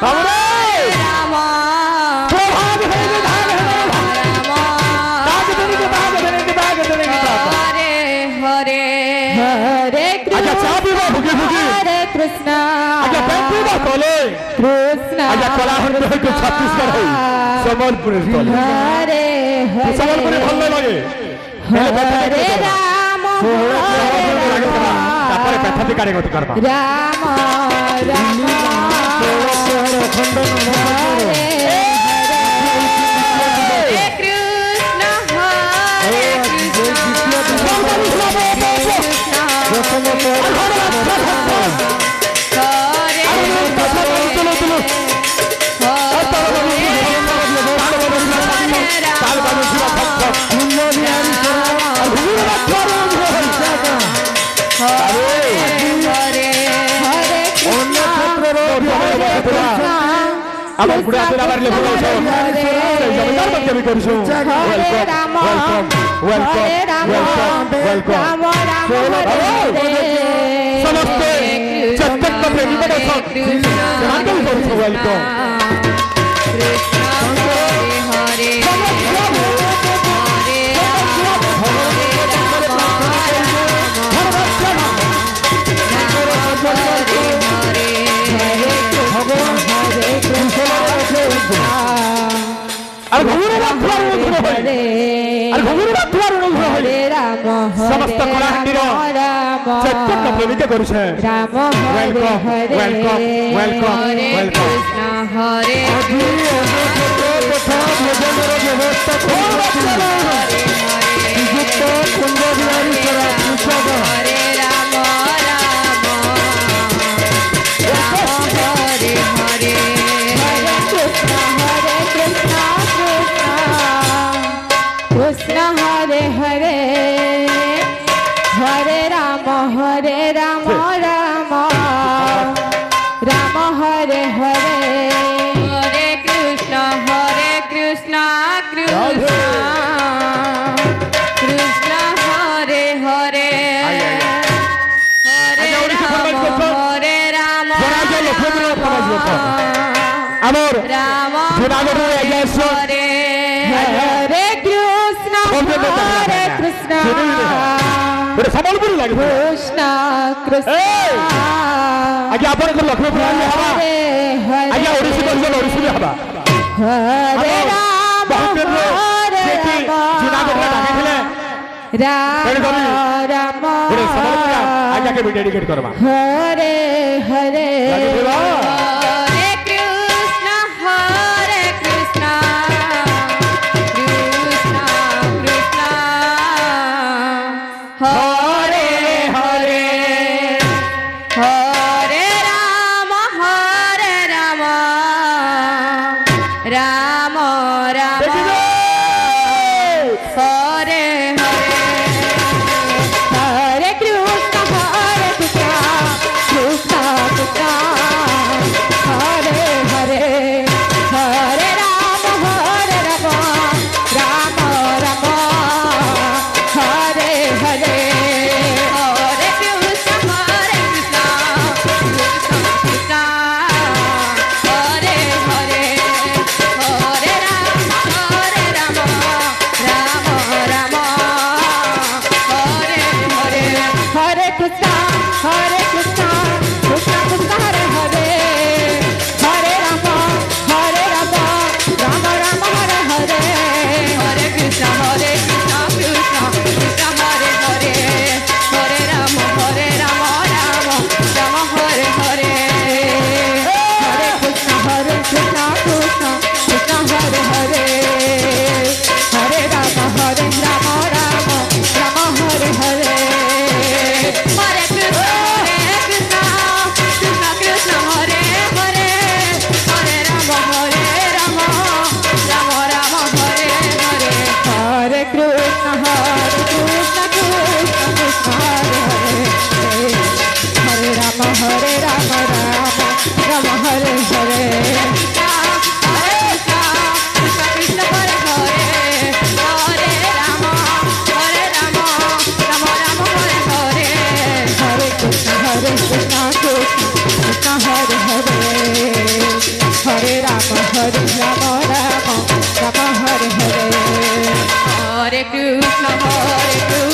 राम हरे हरे कृष्ण कृष्ण সম্বলপুর हरे সম্বলপুরে ভালো লাগে हरे राम তারপরে ব্যথাতে কারিগতি করবা राम राम আমার বুড়া আছে আমার লেবু আছে জমিদার বন্ধ আমি করছো ওয়েলকাম ওয়েলকাম ওয়েলকাম সমস্ত চট্টক প্রেমী বড় সঙ্গে করছো ওয়েলকাম समस्त कलाहांडीर चैतन्य प्रेमिका करुछे Ram welcome welcome welcome welcome Hare Krishna Hare Hare Hare Ram Ram Ram Hare Hare Hare Krishna Krishna Krishna Hare Hare Hare Ram আমার राम জুনাগড়ের এজেন্সি हरे कृष्ण বড় সম্বলপুর লাগে कृष्ण कृष्ण আগে আপনাদের লক্ষ্মীপুর হবা আগে ওড়িশি বলছেন ওড়িশি হবা हरे राम জুনাগড়ে ডাকিলে राम राम বড় সম্বলপুর আগে আগে ডেডিকেট করবা हरे हरे राम राम हरे हरे कृष्ण कृष्ण कृष्ण हरे हरे हरे राम राम राम हरे हरे हरे कृष्ण कृष्ण कृष्ण हरे हरे हरे राम राम राम हरे हरे हरे कृष्ण कृष्ण कृष्ण हरे हरे हरे राम राम राम हरे हरे हरे कृष्ण कृष्ण कृष्ण हरे हरे हरे राम राम राम हरे हरे हरे कृष्ण कृष्ण कृष्ण हरे हरे हरे राम राम राम हरे हरे हरे कृष्ण कृष्ण कृष्ण हरे हरे हरे राम राम राम हरे हरे हरे कृष्ण कृष्ण कृष्ण हरे हरे हरे राम राम राम हरे हरे कृष्ण हरे हरे हरे राम राम हरे हरे हरे कृष्ण कृष्ण कृष्ण हरे हरे Krishna, Hare Krishna.